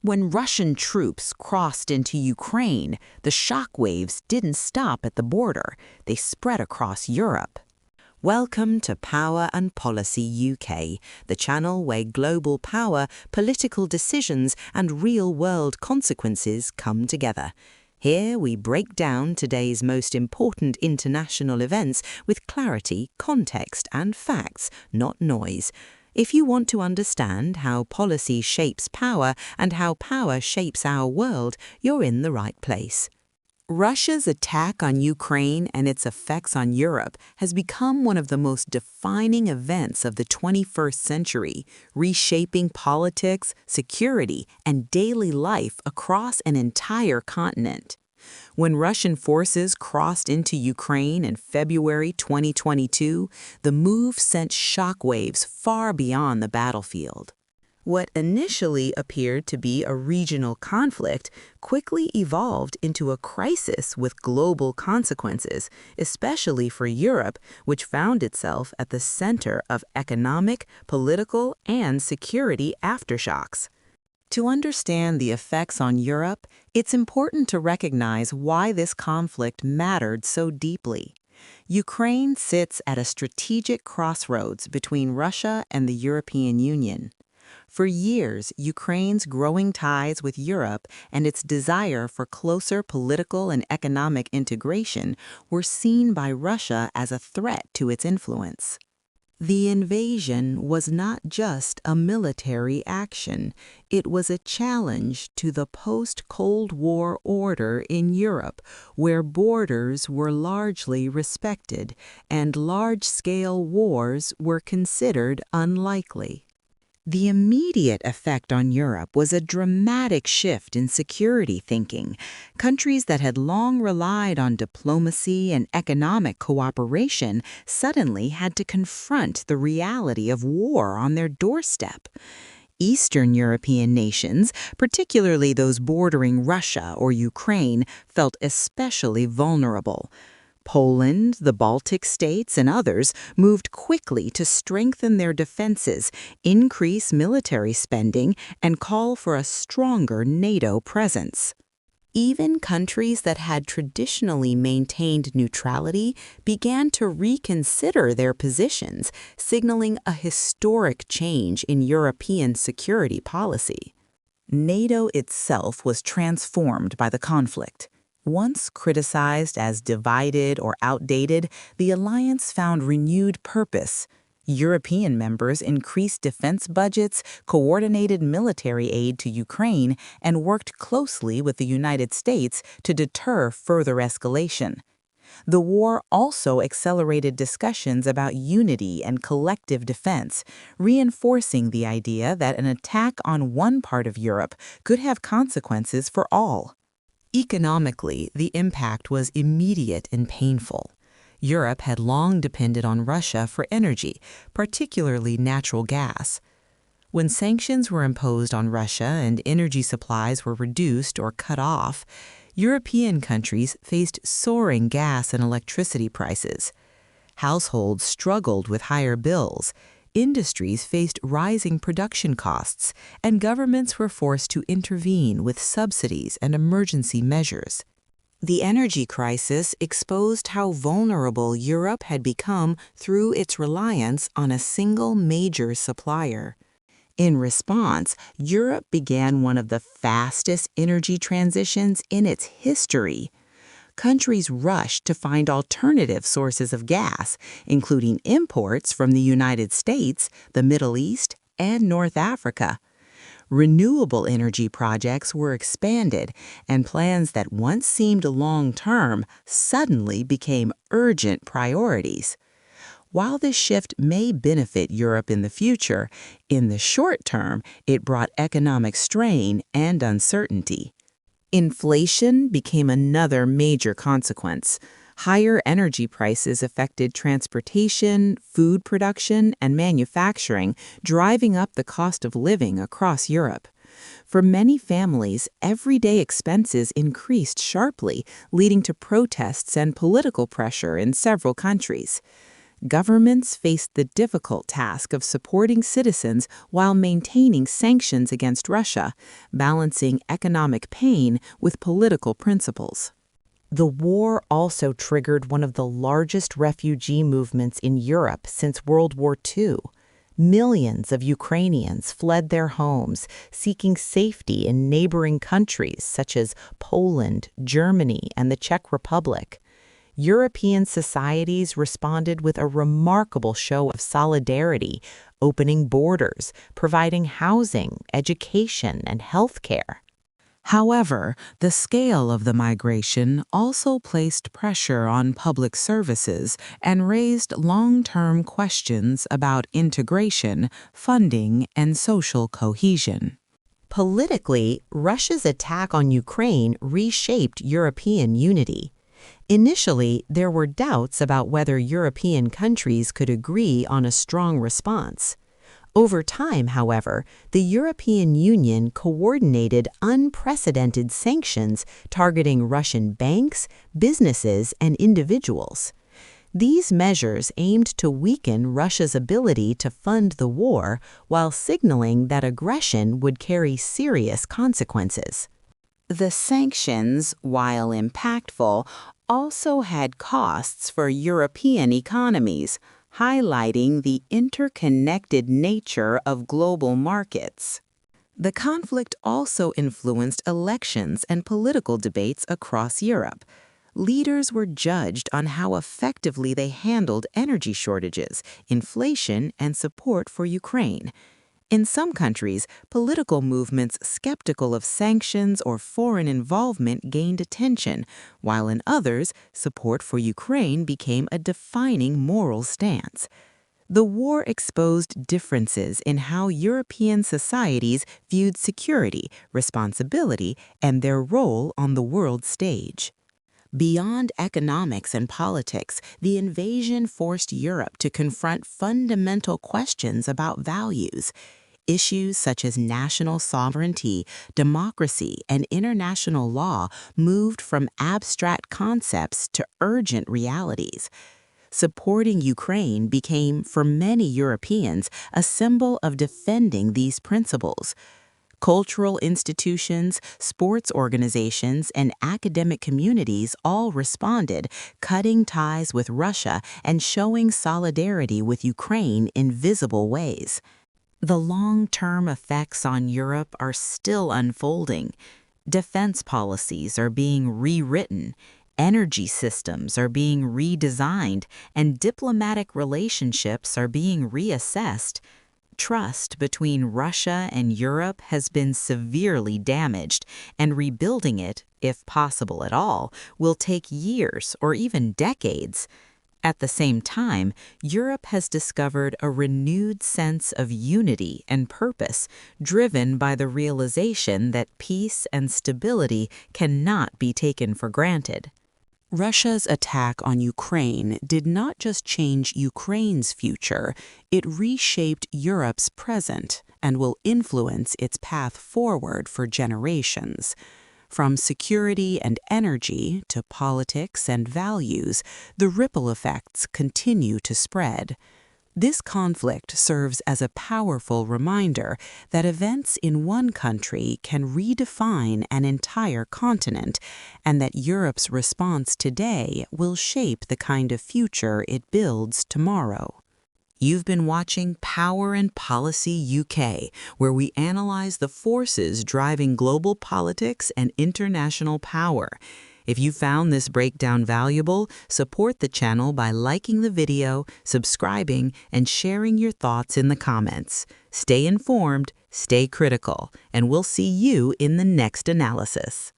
When Russian troops crossed into Ukraine, the shockwaves didn't stop at the border. They spread across Europe. Welcome to Power and Policy UK, the channel where global power, political decisions, and real-world consequences come together. Here we break down today's most important international events with clarity, context, and facts, not noise. If you want to understand how policy shapes power and how power shapes our world, you're in the right place. Russia's attack on Ukraine and its effects on Europe has become one of the most defining events of the 21st century, reshaping politics, security, and daily life across an entire continent. When Russian forces crossed into Ukraine in February 2022, the move sent shockwaves far beyond the battlefield. What initially appeared to be a regional conflict quickly evolved into a crisis with global consequences, especially for Europe, which found itself at the center of economic, political, and security aftershocks. To understand the effects on Europe, it's important to recognize why this conflict mattered so deeply. Ukraine sits at a strategic crossroads between Russia and the European Union. For years, Ukraine's growing ties with Europe and its desire for closer political and economic integration were seen by Russia as a threat to its influence. The invasion was not just a military action, it was a challenge to the post-Cold War order in Europe, where borders were largely respected and large-scale wars were considered unlikely. The immediate effect on Europe was a dramatic shift in security thinking. Countries that had long relied on diplomacy and economic cooperation suddenly had to confront the reality of war on their doorstep. Eastern European nations, particularly those bordering Russia or Ukraine, felt especially vulnerable. Poland, the Baltic states, and others moved quickly to strengthen their defenses, increase military spending, and call for a stronger NATO presence. Even countries that had traditionally maintained neutrality began to reconsider their positions, signaling a historic change in European security policy. NATO itself was transformed by the conflict. Once criticized as divided or outdated, the alliance found renewed purpose. European members increased defense budgets, coordinated military aid to Ukraine, and worked closely with the United States to deter further escalation. The war also accelerated discussions about unity and collective defense, reinforcing the idea that an attack on one part of Europe could have consequences for all. Economically, the impact was immediate and painful. Europe had long depended on Russia for energy, particularly natural gas. When sanctions were imposed on Russia and energy supplies were reduced or cut off, European countries faced soaring gas and electricity prices. Households struggled with higher bills. Industries faced rising production costs, and governments were forced to intervene with subsidies and emergency measures. The energy crisis exposed how vulnerable Europe had become through its reliance on a single major supplier. In response, Europe began one of the fastest energy transitions in its history. Countries rushed to find alternative sources of gas, including imports from the United States, the Middle East, and North Africa. Renewable energy projects were expanded, and plans that once seemed long-term suddenly became urgent priorities. While this shift may benefit Europe in the future, in the short term, it brought economic strain and uncertainty. Inflation became another major consequence. Higher energy prices affected transportation, food production, and manufacturing, driving up the cost of living across Europe. For many families, everyday expenses increased sharply, leading to protests and political pressure in several countries. Governments faced the difficult task of supporting citizens while maintaining sanctions against Russia, balancing economic pain with political principles. The war also triggered one of the largest refugee movements in Europe since World War II. Millions of Ukrainians fled their homes, seeking safety in neighboring countries such as Poland, Germany, and the Czech Republic. European societies responded with a remarkable show of solidarity, opening borders, providing housing, education, and healthcare. However, the scale of the migration also placed pressure on public services and raised long-term questions about integration, funding, and social cohesion. Politically, Russia's attack on Ukraine reshaped European unity. Initially, there were doubts about whether European countries could agree on a strong response. Over time, however, the European Union coordinated unprecedented sanctions targeting Russian banks, businesses, and individuals. These measures aimed to weaken Russia's ability to fund the war while signaling that aggression would carry serious consequences. The sanctions, while impactful, also had costs for European economies, highlighting the interconnected nature of global markets. The conflict also influenced elections and political debates across Europe. Leaders were judged on how effectively they handled energy shortages, inflation, and support for Ukraine. In some countries, political movements skeptical of sanctions or foreign involvement gained attention, while in others, support for Ukraine became a defining moral stance. The war exposed differences in how European societies viewed security, responsibility, and their role on the world stage. Beyond economics and politics, the invasion forced Europe to confront fundamental questions about values. Issues such as national sovereignty, democracy, and international law moved from abstract concepts to urgent realities. Supporting Ukraine became, for many Europeans, a symbol of defending these principles. Cultural institutions, sports organizations, and academic communities all responded, cutting ties with Russia and showing solidarity with Ukraine in visible ways. The long-term effects on Europe are still unfolding. Defense policies are being rewritten, energy systems are being redesigned, and diplomatic relationships are being reassessed. Trust between Russia and Europe has been severely damaged, and rebuilding it, if possible at all, will take years or even decades. At the same time, Europe has discovered a renewed sense of unity and purpose, driven by the realization that peace and stability cannot be taken for granted. Russia's attack on Ukraine did not just change Ukraine's future, it reshaped Europe's present and will influence its path forward for generations. From security and energy to politics and values, the ripple effects continue to spread. This conflict serves as a powerful reminder that events in one country can redefine an entire continent, and that Europe's response today will shape the kind of future it builds tomorrow. You've been watching Power and Policy UK, where we analyze the forces driving global politics and international power. If you found this breakdown valuable, support the channel by liking the video, subscribing, and sharing your thoughts in the comments. Stay informed, stay critical, and we'll see you in the next analysis.